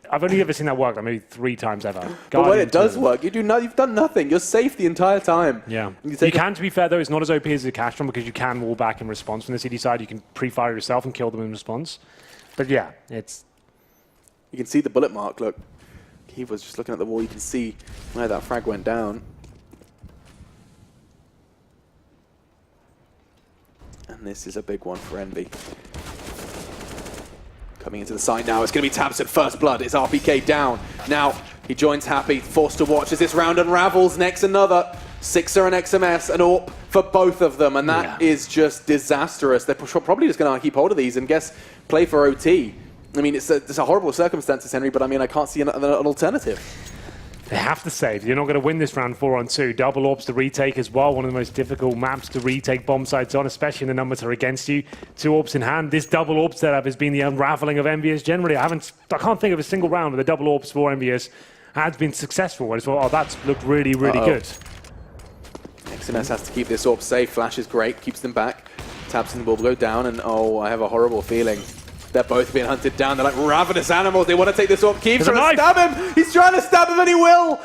I've only ever seen that work like maybe 3 times ever. But when it does work, you've done nothing. You're safe the entire time. Yeah. You can, to be fair, though, it's not as OP as the cash one because you can wall back in response from the CD side. You can pre-fire yourself and kill them in response. But yeah, it's... You can see the bullet mark, look. He was just looking at the wall. You can see where that frag went down. And this is a big one for Envy. Coming into the side now, it's going to be Tabs at first blood. It's RPK down. Now he joins Happy, forced to watch as this round unravels. Next another. Sixer and XMS, and AWP for both of them. And that is just disastrous. They're probably just going to keep hold of these and play for OT. I mean, it's a horrible circumstances, Henry, but I mean, I can't see an alternative. They have to save. You're not going to win this round 4-on-2. Double AWPs to retake as well. One of the most difficult maps to retake bomb sites on, especially when the numbers are against you. 2 AWPs in hand. This double AWP setup has been the unraveling of ENVYUS generally. I can't think of a single round where the double AWPs for ENVYUS has been successful. I just thought, oh, that's looked really, really good. XMS has to keep this AWP safe. Flash is great, keeps them back. Tabson will go down, and oh, I have a horrible feeling. They're both being hunted down. They're like ravenous animals. They want to take this AWP. Keeps trying to stab him. He's trying to stab him, and he will.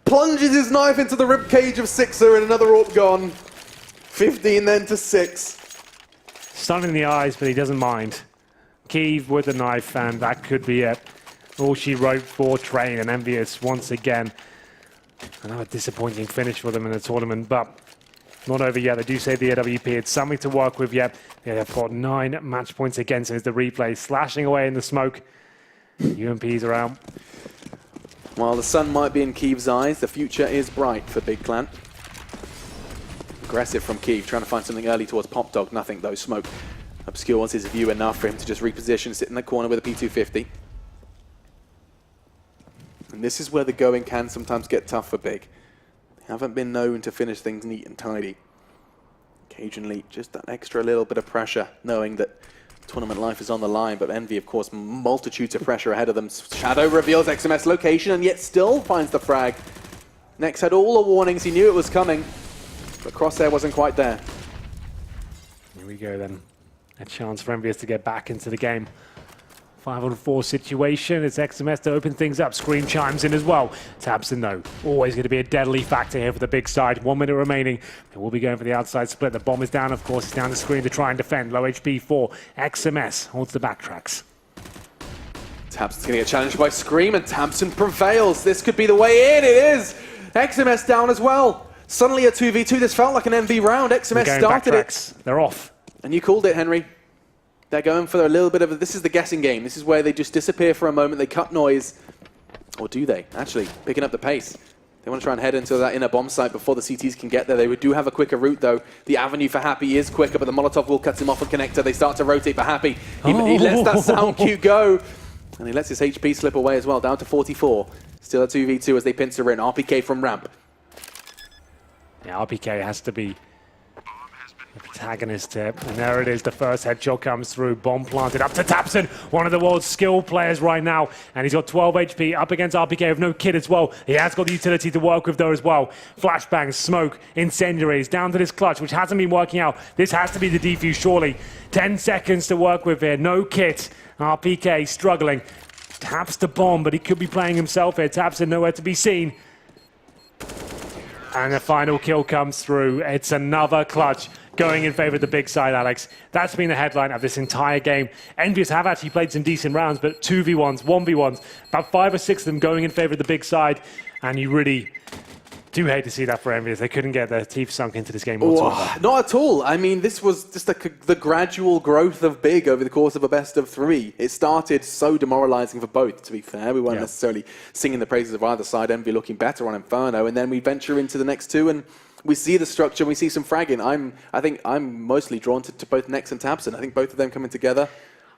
Plunges his knife into the ribcage of Sixer, and another AWP gone. 15 then to 6. Stun in the eyes, but he doesn't mind. Kiev with the knife, and that could be it. All she wrote for Train, and ENVYUS once again. Another disappointing finish for them in the tournament, but not over yet. They do save the AWP. It's something to work with yet. They've got 9 match points against him as the replay slashing away in the smoke. UMPs are out. While the sun might be in Kiev's eyes, the future is bright for Big Clan. Aggressive from Kiev, trying to find something early towards Pop Dog. Nothing though. Smoke obscures his view enough for him to just reposition, sit in the corner with a P250. And this is where the going can sometimes get tough for Big. They haven't been known to finish things neat and tidy. Occasionally, just that extra little bit of pressure, knowing that tournament life is on the line, but Envy, of course, multitudes of pressure ahead of them. Shadow reveals XMS location and yet still finds the frag. Nex had all the warnings, he knew it was coming, but Crosshair wasn't quite there. Here we go then. A chance for ENVYUS to get back into the game. 5-on-4 situation. It's XMS to open things up. Scream chimes in as well. tabseN though, always going to be a deadly factor here for the big side. 1 minute remaining. They will be going for the outside split. The bomb is down, of course. It's down the screen to try and defend. Low HP for XMS. Holds the backtracks. tabseN's going to get challenged by Scream, and tabseN prevails. This could be the way in. It is. XMS down as well. Suddenly a 2v2. This felt like an MV round. XMS started it. They're off. And you called it, Henry. They're going for a little bit of this is the guessing game. This is where they just disappear for a moment. They cut noise. Or do they? Actually, picking up the pace. They want to try and head into that inner bomb site before the CTs can get there. They do have a quicker route, though. The avenue for Happy is quicker, but the Molotov will cut him off a connector. They start to rotate for Happy. He lets that sound cue go. And he lets his HP slip away as well, down to 44. Still a 2v2 as they pincer in. RPK from ramp. Yeah, RPK has to be the protagonist here. And there it is, the first headshot comes through. Bomb planted up to tabseN, one of the world's skilled players right now. And he's got 12 HP up against RPK with no kit as well. He has got the utility to work with though as well. Flashbangs, smoke, incendiaries, down to this clutch, which hasn't been working out. This has to be the defuse, surely. 10 seconds to work with here, no kit. RPK struggling. Taps the bomb, but he could be playing himself here. tabseN nowhere to be seen. And the final kill comes through. It's another clutch going in favor of the big side, Alex. That's been the headline of this entire game. ENVYUS have actually played some decent rounds, but 2v1s, 1v1s, about 5 or 6 of them going in favor of the big side. And you really do hate to see that for ENVYUS. They couldn't get their teeth sunk into this game whatsoever. Not at all. I mean, this was just the gradual growth of Big over the course of a best of 3. It started so demoralizing for both, to be fair. We weren't necessarily singing the praises of either side. Envy looking better on Inferno, and then we venture into the next 2, and we see the structure, we see some fragging. I think I'm mostly drawn to both Nex and tabseN. I think both of them coming together.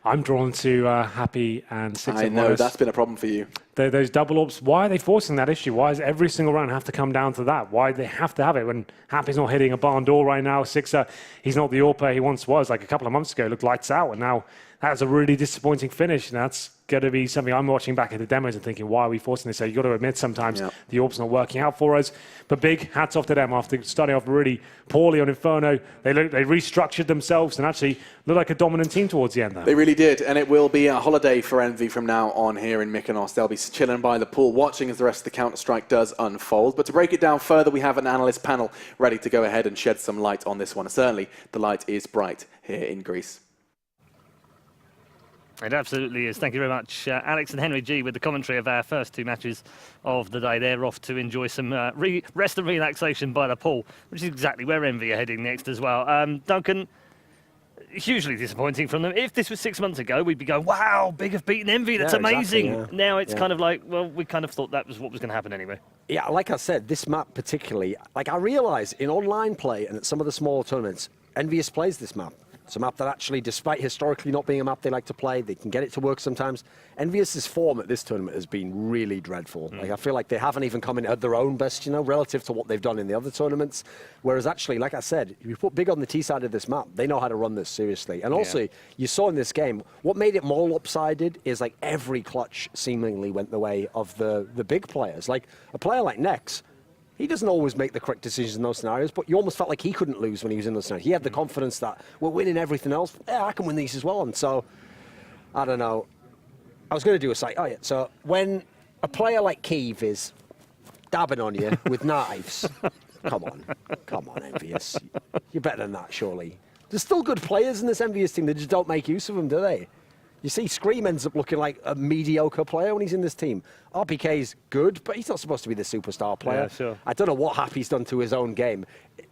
I'm drawn to Happy and Six. I know, that's been a problem for you. Those double ops, why are they forcing that issue? Why does every single round have to come down to that? Why do they have to have it when Happy's not hitting a barn door right now? Sixer, he's not the AWP player he once was. Like a couple of months ago, looked lights out, and now that's a really disappointing finish. And that's going to be something I'm watching back at the demos and thinking, why are we forcing this? So you've got to admit sometimes the AWP's not working out for us. But big hats off to them after starting off really poorly on Inferno. They restructured themselves and actually looked like a dominant team towards the end there. They really did, and it will be a holiday for Envy from now on here in Mykonos. They'll be chilling by the pool, watching as the rest of the Counter-Strike does unfold. But to break it down further, we have an analyst panel ready to go ahead and shed some light on this one. Certainly, the light is bright here in Greece. It absolutely is. Thank you very much, Alex and Henry G, with the commentary of our first 2 matches of the day. They're off to enjoy some rest and relaxation by the pool, which is exactly where Envy are heading next as well. Duncan, hugely disappointing from them. If this was 6 months ago, we'd be going, wow, Big have beaten Envy. That's amazing. Exactly, Now it's kind of like, well, we kind of thought that was what was going to happen anyway. Yeah, like I said, this map particularly, like I realise in online play and at some of the smaller tournaments, ENVYUS plays this map. It's a map that actually, despite historically not being a map they like to play, they can get it to work sometimes. ENVYUS's form at this tournament has been really dreadful. Like I feel like they haven't even come in at their own best, you know, relative to what they've done in the other tournaments. Whereas actually, like I said, if you put Big on the T side of this map, they know how to run this seriously. And also, you saw in this game, what made it more lopsided is like every clutch seemingly went the way of the big players. Like a player like Nex, he doesn't always make the correct decisions in those scenarios, but you almost felt like he couldn't lose when he was in those scenarios. He had the confidence that we're winning everything else. Yeah, I can win these as well. And so, I don't know. I was going to do a site. Oh, yeah. So when a player like Kiev is dabbing on you with knives, come on, ENVYUS. You're better than that, surely. There's still good players in this ENVYUS team. They just don't make use of them, do they? You see, Scream ends up looking like a mediocre player when he's in this team. RPK's good, but he's not supposed to be the superstar player. Yeah, sure. I don't know what Happy's done to his own game.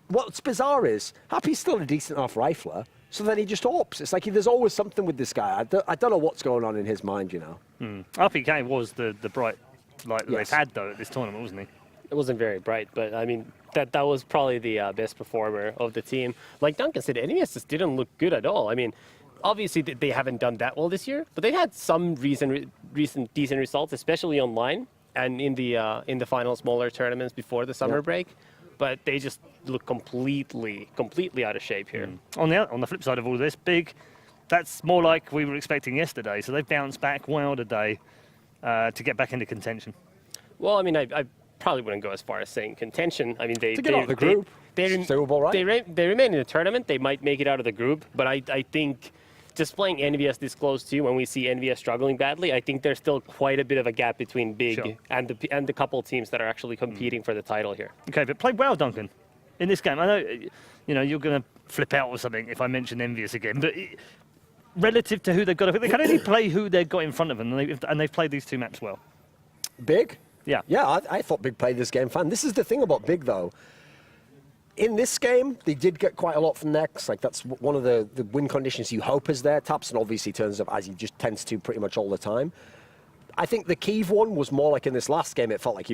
What's bizarre is, Happy's still a decent enough rifler, so then he just AWPs. It's like there's always something with this guy. I don't know what's going on in his mind, you know. RPK was the bright light that they've had, though, at this tournament, wasn't he? It wasn't very bright, but I mean, that was probably the best performer of the team. Like Duncan said, ENVYUS just didn't look good at all. I mean, obviously they haven't done that well this year, but they've had some recent decent results, especially online and in the final smaller tournaments before the summer break. But they just look completely out of shape here. On the flip side of all this, Big, that's more like we were expecting yesterday. So they've bounced back well today to get back into contention. Well, I mean, I probably wouldn't go as far as saying contention. I mean, they To get out of the group, They it's doable, right? they remain in the tournament. They might make it out of the group, but I think just playing ENVYUS this close to, when we see ENVYUS struggling badly, I think there's still quite a bit of a gap between Big and the couple teams that are actually competing for the title here. Okay, but played well, Duncan, in this game. I know, you're going to flip out or something if I mention ENVYUS again, but relative to who they've got, they can only play who they've got in front of them, and they've played these two maps well. Big? Yeah. Yeah, I thought Big played this game fine. This is the thing about Big, though. In this game, they did get quite a lot from Nex. Like, that's one of the win conditions you hope is there. Tapson obviously turns up, as he just tends to pretty much all the time. I think the Kyiv one was more like in this last game, it felt like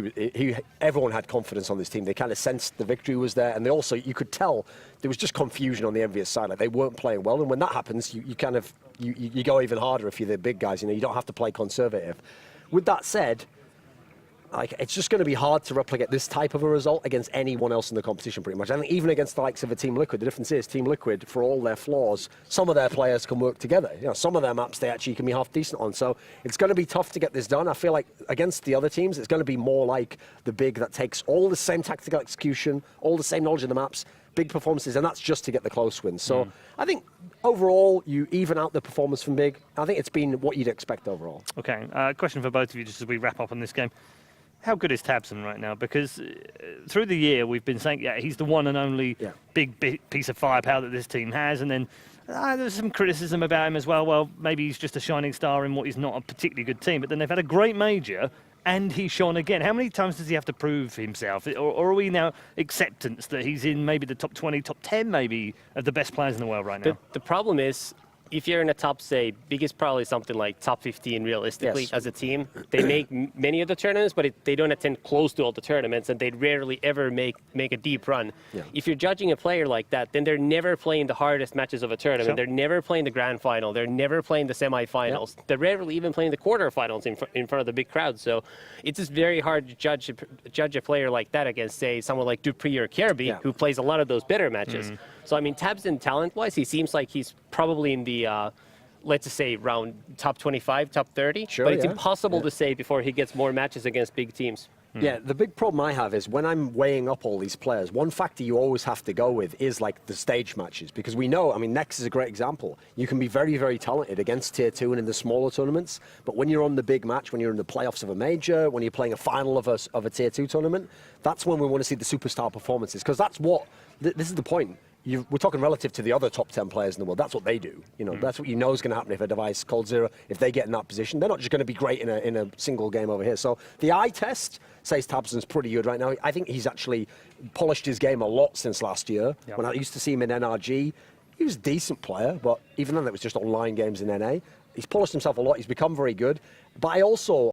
everyone had confidence on this team. They kind of sensed the victory was there, and they also, you could tell there was just confusion on the ENVYUS side. Like, they weren't playing well, and when that happens, you go even harder if you're the big guys. You don't have to play conservative. With that said, like, it's just going to be hard to replicate this type of a result against anyone else in the competition, pretty much. I think even against the likes of a Team Liquid, the difference is Team Liquid, for all their flaws, some of their players can work together. Some of their maps they actually can be half decent on. So it's going to be tough to get this done. I feel like against the other teams, it's going to be more like the Big that takes all the same tactical execution, all the same knowledge of the maps, big performances, and that's just to get the close wins. So I think overall, you even out the performance from Big. I think it's been what you'd expect overall. Okay, question for both of you just as we wrap up on this game. How good is Tabson right now? Because through the year, we've been saying, he's the one and only big piece of firepower that this team has. And then there's some criticism about him as well. Well, maybe he's just a shining star in what is not a particularly good team. But then they've had a great major, and he's shone again. How many times does he have to prove himself? Or are we now acceptance that he's in maybe the top 20, top 10 maybe of the best players in the world right now? The problem is, if you're in a top, say, Big is probably something like top 15 realistically as a team. They make many of the tournaments, but they don't attend close to all the tournaments, and they rarely ever make a deep run. If you're judging a player like that, then they're never playing the hardest matches of a tournament. They're never playing the grand final. They're never playing the semifinals. They're rarely even playing the quarterfinals in front of the big crowd. So it's just very hard to judge a player like that against, say, someone like Dupree or Kirby, who plays a lot of those better matches. So, I mean, Tabson, talent-wise, he seems like he's probably in the, let's just say, around top 25, top 30. But it's impossible to say before he gets more matches against big teams. Yeah, the big problem I have is when I'm weighing up all these players, one factor you always have to go with is like the stage matches, because we know, I mean, Nex is a great example. You can be very, very talented against Tier 2 and in the smaller tournaments, but when you're on the big match, when you're in the playoffs of a major, when you're playing a final of a Tier 2 tournament, that's when we want to see the superstar performances, because that's what, this is the point. We're talking relative to the other top 10 players in the world. That's what they do. That's what you know is going to happen if a device Cold Zero, if they get in that position. They're not just going to be great in a single game over here. So the eye test says Tabson's pretty good right now. I think he's actually polished his game a lot since last year. When I used to see him in NRG, he was a decent player, but even then it was just online games in NA. He's polished himself a lot. He's become very good. But I